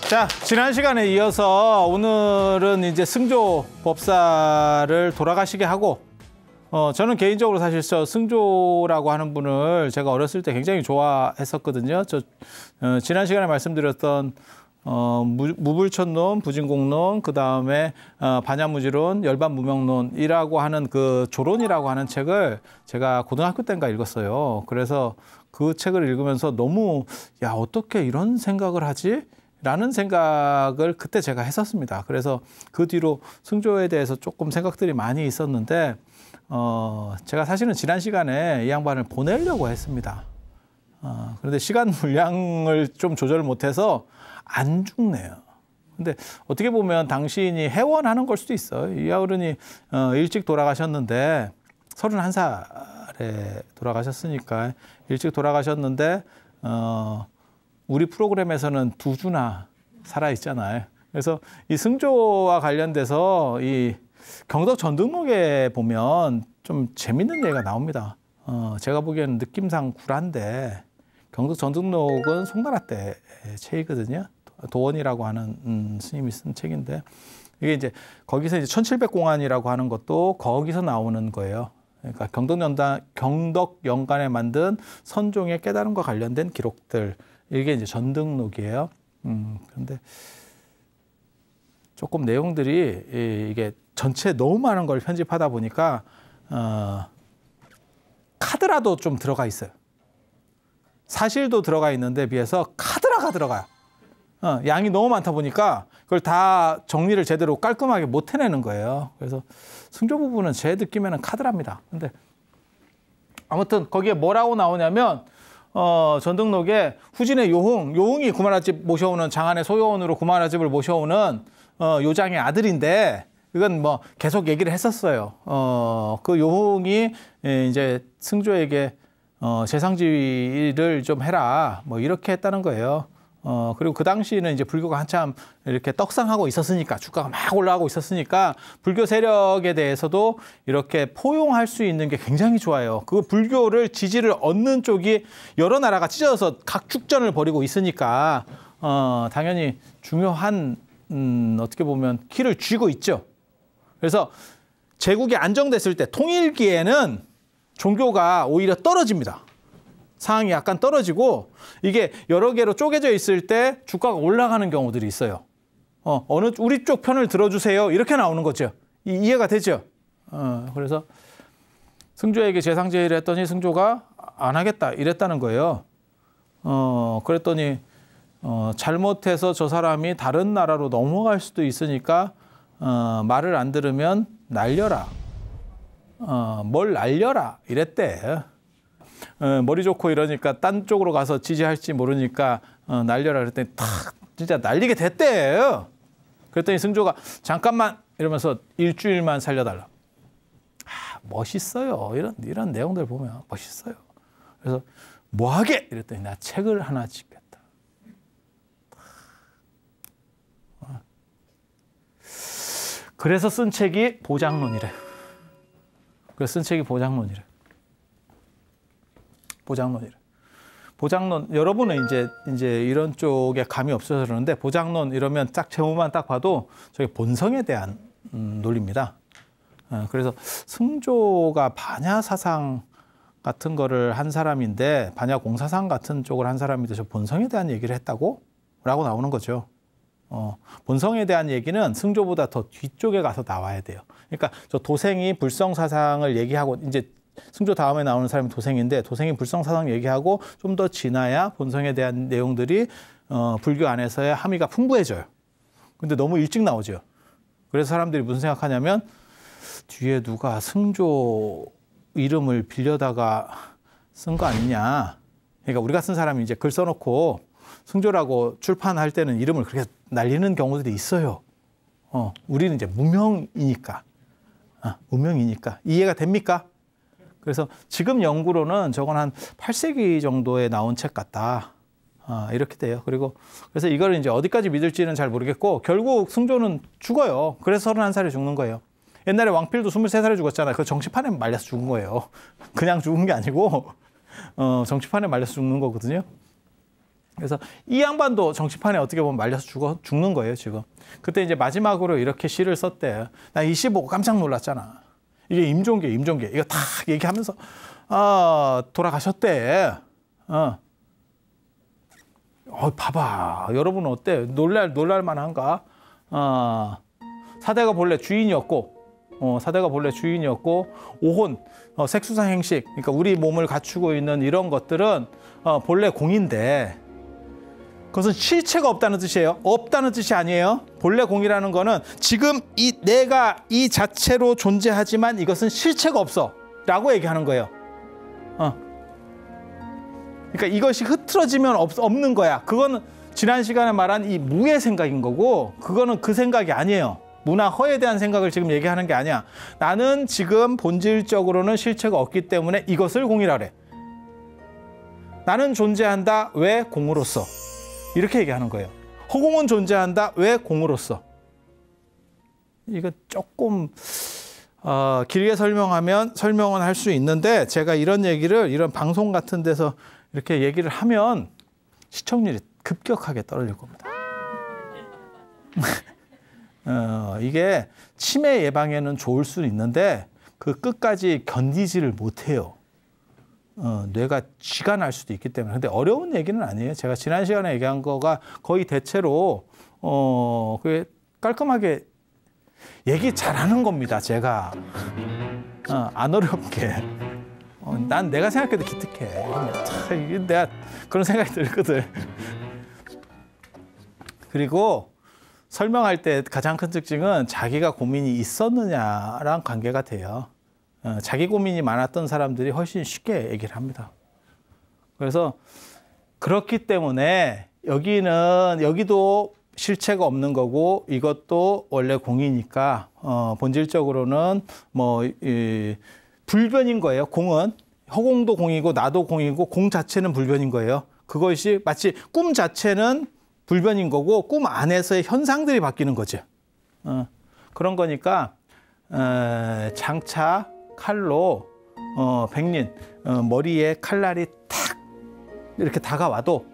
자, 지난 시간에 이어서 오늘은 이제 승조 법사를 돌아가시게 하고, 저는 개인적으로 사실 승조라고 하는 분을 제가 어렸을 때 굉장히 좋아했었거든요. 지난 시간에 말씀드렸던 무불천론, 부진공론, 그 다음에 반야무지론, 열반무명론이라고 하는 그 조론이라고 하는 책을 제가 고등학교 때인가 읽었어요. 그래서 그 책을 읽으면서 너무 야, 어떻게 이런 생각을 하지? 라는 생각을 그때 제가 했었습니다. 그래서 그 뒤로 승조에 대해서 조금 생각들이 많이 있었는데 제가 사실은 지난 시간에 이 양반을 보내려고 했습니다. 그런데 시간 분량을 좀 조절을 못해서 안 죽네요. 근데 어떻게 보면 당신이 해원하는 걸 수도 있어요. 이 어른이 일찍 돌아가셨는데 31살에 돌아가셨으니까 일찍 돌아가셨는데 우리 프로그램에서는 2주나 살아 있잖아요. 그래서 이 승조와 관련돼서 이 경덕 전등록에 보면 좀 재밌는 얘기가 나옵니다. 제가 보기에는 느낌상 굴한데 경덕 전등록은 송나라 때 책이거든요. 도원이라고 하는 스님이 쓴 책인데 이게 이제 거기서 이제 1700공안이라고 하는 것도 거기서 나오는 거예요. 그러니까 경덕연간에 만든 선종의 깨달음과 관련된 기록들, 이게 이제 전등록이에요. 그런데 조금 내용들이 이게 전체 너무 많은 걸 편집하다 보니까 카드라도 좀 들어가 있어요. 사실도 들어가 있는데 비해서 카드라가 들어가요. 양이 너무 많다 보니까 그걸 다 정리를 제대로 깔끔하게 못 해내는 거예요. 그래서 승조 부분은 제 느낌에는 카드랍니다. 근데 아무튼 거기에 뭐라고 나오냐면 전등록에 후진의 요흥이 구마라집 모셔오는 장안의 소요원으로 구마라집을 모셔오는 요장의 아들인데 이건 뭐 계속 얘기를 했었어요. 그 요흥이 이제 승조에게 재상지휘를 좀 해라 뭐 이렇게 했다는 거예요. 그리고 그 당시에는 이제 불교가 한참 이렇게 떡상하고 있었으니까 주가가 막 올라가고 있었으니까 불교 세력에 대해서도 이렇게 포용할 수 있는 게 굉장히 좋아요. 그 불교를 지지를 얻는 쪽이 여러 나라가 찢어져서 각축전을 벌이고 있으니까 당연히 중요한 어떻게 보면 키를 쥐고 있죠. 그래서 제국이 안정됐을 때 통일기에는 종교가 오히려 떨어집니다. 상황이 약간 떨어지고 이게 여러 개로 쪼개져 있을 때 주가가 올라가는 경우들이 있어요. 우리 쪽 편을 들어주세요. 이렇게 나오는 거죠. 이해가 되죠? 그래서 승조에게 재상제의를 했더니 승조가 안 하겠다 이랬다는 거예요. 그랬더니 잘못해서 저 사람이 다른 나라로 넘어갈 수도 있으니까 말을 안 들으면 날려라. 뭘 날려라 이랬대. 머리 좋고 이러니까 딴 쪽으로 가서 지지할지 모르니까 날려라 그랬더니 탁 진짜 날리게 됐대요. 그랬더니 승조가 잠깐만 이러면서 일주일만 살려달라. 멋있어요. 이런 내용들 보면 멋있어요. 그래서 뭐하게? 이랬더니 나 책을 하나 짓겠다. 그래서 쓴 책이 보장론이래. 그래서 쓴 책이 보장론이래. 보장론, 여러분은 이제 이런 쪽에 감이 없어서 그러는데 보장론 이러면 딱 제목만 딱 봐도 저게 본성에 대한 논리입니다. 그래서 승조가 반야 사상 같은 거를 한 사람인데 반야 공사상 같은 쪽을 한 사람인데 저 본성에 대한 얘기를 했다고? 라고 나오는 거죠. 본성에 대한 얘기는 승조보다 더 뒤쪽에 가서 나와야 돼요. 그러니까 저 도생이 불성 사상을 얘기하고 이제 승조 다음에 나오는 사람이 도생인데 도생이 불성 사상 얘기하고 좀 더 지나야 본성에 대한 내용들이 불교 안에서의 함의가 풍부해져요. 근데 너무 일찍 나오죠. 그래서 사람들이 무슨 생각하냐면 뒤에 누가 승조 이름을 빌려다가 쓴 거 아니냐. 그러니까 우리가 쓴 사람이 이제 글 써놓고 승조라고 출판할 때는 이름을 그렇게 날리는 경우들이 있어요. 우리는 이제 무명이니까. 무명이니까. 이해가 됩니까? 그래서 지금 연구로는 저건 한 8세기 정도에 나온 책 같다. 이렇게 돼요. 그래서 이걸 이제 어디까지 믿을지는 잘 모르겠고 결국 승조는 죽어요. 그래서 31살에 죽는 거예요. 옛날에 왕필도 23살에 죽었잖아요. 그 정치판에 말려서 죽은 거예요. 그냥 죽은 게 아니고 정치판에 말려서 죽는 거거든요. 그래서 이 양반도 정치판에 어떻게 보면 말려서 죽는 거예요, 지금. 그때 이제 마지막으로 이렇게 시를 썼대요. 나 이 시 보고 깜짝 놀랐잖아. 이게 임종계. 이거 다 얘기하면서, 돌아가셨대. 봐봐. 여러분은 어때? 놀랄 만한가? 사대가 본래 주인이었고, 오혼, 색수상 행식, 그러니까 우리 몸을 갖추고 있는 이런 것들은 본래 공인데, 그것은 실체가 없다는 뜻이에요. 없다는 뜻이 아니에요. 본래 공이라는 거는 지금 내가 이 자체로 존재하지만 이것은 실체가 없어 라고 얘기하는 거예요. 그러니까 이것이 흐트러지면 없는 거야. 그거는 지난 시간에 말한 이 무의 생각인 거고, 그거는 그 생각이 아니에요. 무나 허에 대한 생각을 지금 얘기하는 게 아니야. 나는 지금 본질적으로는 실체가 없기 때문에 이것을 공이라 그래. 나는 존재한다. 왜? 공으로서. 이렇게 얘기하는 거예요. 허공은 존재한다. 왜? 공으로서. 이거 조금 길게 설명은 할 수 있는데, 제가 이런 얘기를 이런 방송 같은 데서 이렇게 얘기를 하면 시청률이 급격하게 떨어질 겁니다. 이게 치매 예방에는 좋을 수는 있는데 그 끝까지 견디지를 못해요. 뇌가 쥐가 날 수도 있기 때문에. 근데 어려운 얘기는 아니에요. 제가 지난 시간에 얘기한 거가 거의 대체로 그게 깔끔하게 얘기 잘하는 겁니다. 제가 안 어렵게. 난 내가 생각해도 기특해. 내가 그런 생각이 들거든. 그리고 설명할 때 가장 큰 특징은 자기가 고민이 있었느냐랑 관계가 돼요. 자기 고민이 많았던 사람들이 훨씬 쉽게 얘기를 합니다. 그래서 그렇기 때문에 여기도 실체가 없는 거고 이것도 원래 공이니까 본질적으로는 불변인 거예요. 공은 허공도 공이고 나도 공이고 공 자체는 불변인 거예요. 그것이 마치 꿈 자체는 불변인 거고 꿈 안에서의 현상들이 바뀌는 거죠. 그런 거니까 장차 칼로 백린 머리에 칼날이 탁 이렇게 다가와도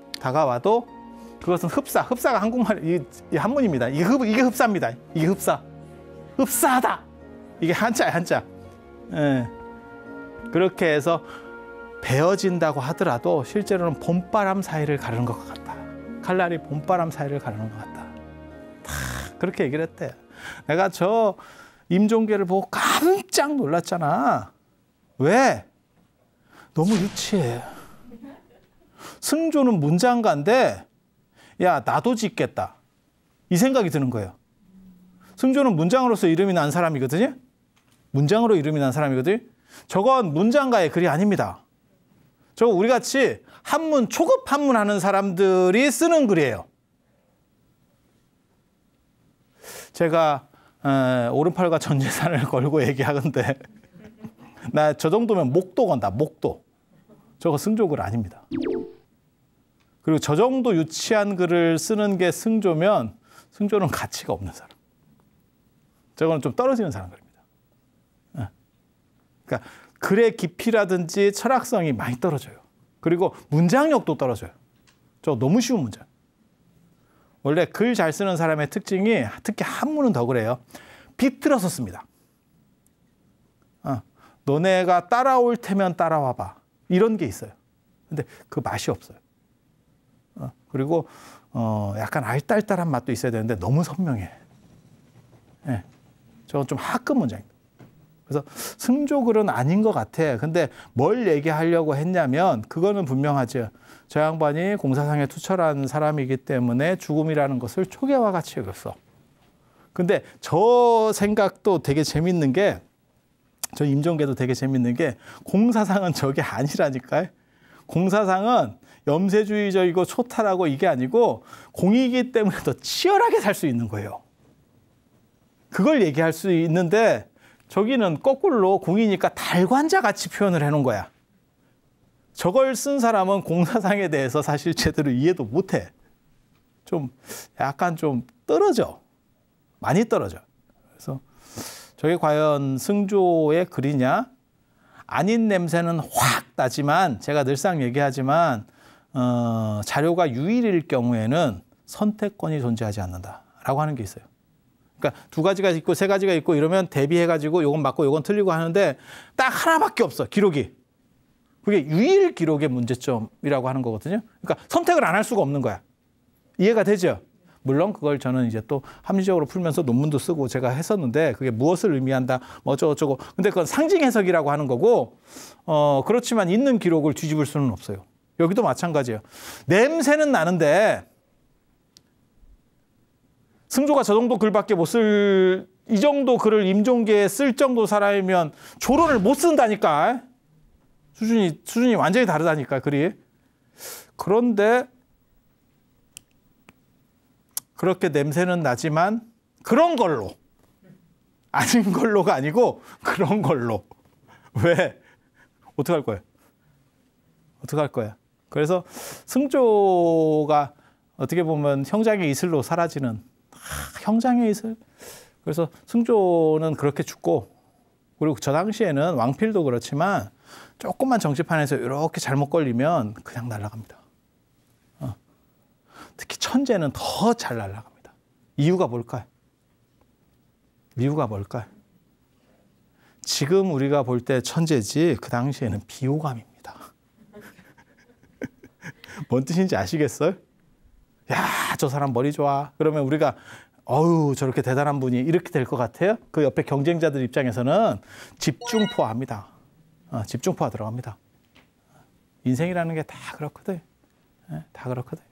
그것은 흡사가 한국말 이 한문입니다. 이게 흡사입니다. 이게 흡사하다. 이게 한자. 그렇게 해서 베어진다고 하더라도 실제로는 봄바람 사이를 가르는 것 같다. 칼날이 봄바람 사이를 가르는 것 같다. 그렇게 얘기를 했대요. 내가 저 임종계를 보고 깜짝 놀랐잖아. 왜? 너무 유치해. 승조는 문장가인데 야 나도 짓겠다. 이 생각이 드는 거예요. 승조는 문장으로서 이름이 난 사람이거든요. 문장으로 이름이 난 사람이거든요. 저건 문장가의 글이 아닙니다. 저거 우리같이 초급 한문 하는 사람들이 쓰는 글이에요. 제가 오른팔과 전 재산을 걸고 얘기하는데 나 저 정도면 목도 건다. 목도. 저거 승조 글 아닙니다. 그리고 저 정도 유치한 글을 쓰는 게 승조면 승조는 가치가 없는 사람. 저거는 좀 떨어지는 사람들입니다. 그러니까 글의 깊이라든지 철학성이 많이 떨어져요. 그리고 문장력도 떨어져요. 저 너무 쉬운 문장. 원래 글 잘 쓰는 사람의 특징이 특히 한문은 더 그래요. 비틀어서 씁니다. 너네가 따라올 테면 따라와봐. 이런 게 있어요. 근데 그 맛이 없어요. 그리고 약간 알딸딸한 맛도 있어야 되는데 너무 선명해. 저건 좀 하급 문장입니다. 그래서 승조글은 아닌 것 같아. 근데 뭘 얘기하려고 했냐면 그거는 분명하죠. 저 양반이 공사상에 투철한 사람이기 때문에 죽음이라는 것을 초계와 같이 여겼어. 근데 저 생각도 되게 재밌는 게, 저 임종계도 되게 재밌는 게 공사상은 저게 아니라니까요. 공사상은 염세주의적이고 초탈하고 이게 아니고 공이기 때문에 더 치열하게 살 수 있는 거예요. 그걸 얘기할 수 있는데 저기는 거꾸로 공이니까 달관자 같이 표현을 해놓은 거야. 저걸 쓴 사람은 공사상에 대해서 사실 제대로 이해도 못해. 약간 좀 떨어져. 많이 떨어져. 그래서 저게 과연 승조의 글이냐? 아닌 냄새는 확 나지만 제가 늘상 얘기하지만 자료가 유일일 경우에는 선택권이 존재하지 않는다라고 하는 게 있어요. 그러니까 두 가지가 있고 세 가지가 있고 이러면 대비해가지고 요건 맞고 요건 틀리고 하는데 딱 하나밖에 없어, 기록이. 그게 유일 기록의 문제점이라고 하는 거거든요. 그러니까 선택을 안 할 수가 없는 거야. 이해가 되죠? 물론 그걸 저는 이제 또 합리적으로 풀면서 논문도 쓰고 제가 했었는데 그게 무엇을 의미한다, 뭐 어쩌고저쩌고. 근데 그건 상징 해석이라고 하는 거고, 그렇지만 있는 기록을 뒤집을 수는 없어요. 여기도 마찬가지예요. 냄새는 나는데 승조가 저 정도 글밖에 못 쓸, 이 정도 글을 임종계에 쓸 정도 사람이면 조론을 못 쓴다니까. 수준이 완전히 다르다니까, 글이. 그런데 그렇게 냄새는 나지만 그런 걸로. 아닌 걸로가 아니고 그런 걸로. 왜? 어떡할 거야? 어떡할 거야? 그래서 승조가 어떻게 보면 형장의 이슬로 사라지는, 형장의 이슬. 그래서 승조는 그렇게 죽고, 그리고 저 당시에는 왕필도 그렇지만 조금만 정치판에서 이렇게 잘못 걸리면 그냥 날아갑니다. 특히 천재는 더 잘 날아갑니다. 이유가 뭘까요? 이유가 뭘까요? 지금 우리가 볼 때 천재지 그 당시에는 비호감입니다. 뭔 뜻인지 아시겠어요? 야, 저 사람 머리 좋아. 그러면 우리가 어우, 저렇게 대단한 분이 이렇게 될 것 같아요? 그 옆에 경쟁자들 입장에서는 집중포화합니다. 집중포화 들어갑니다. 인생이라는 게 다 그렇거든. 다 그렇거든.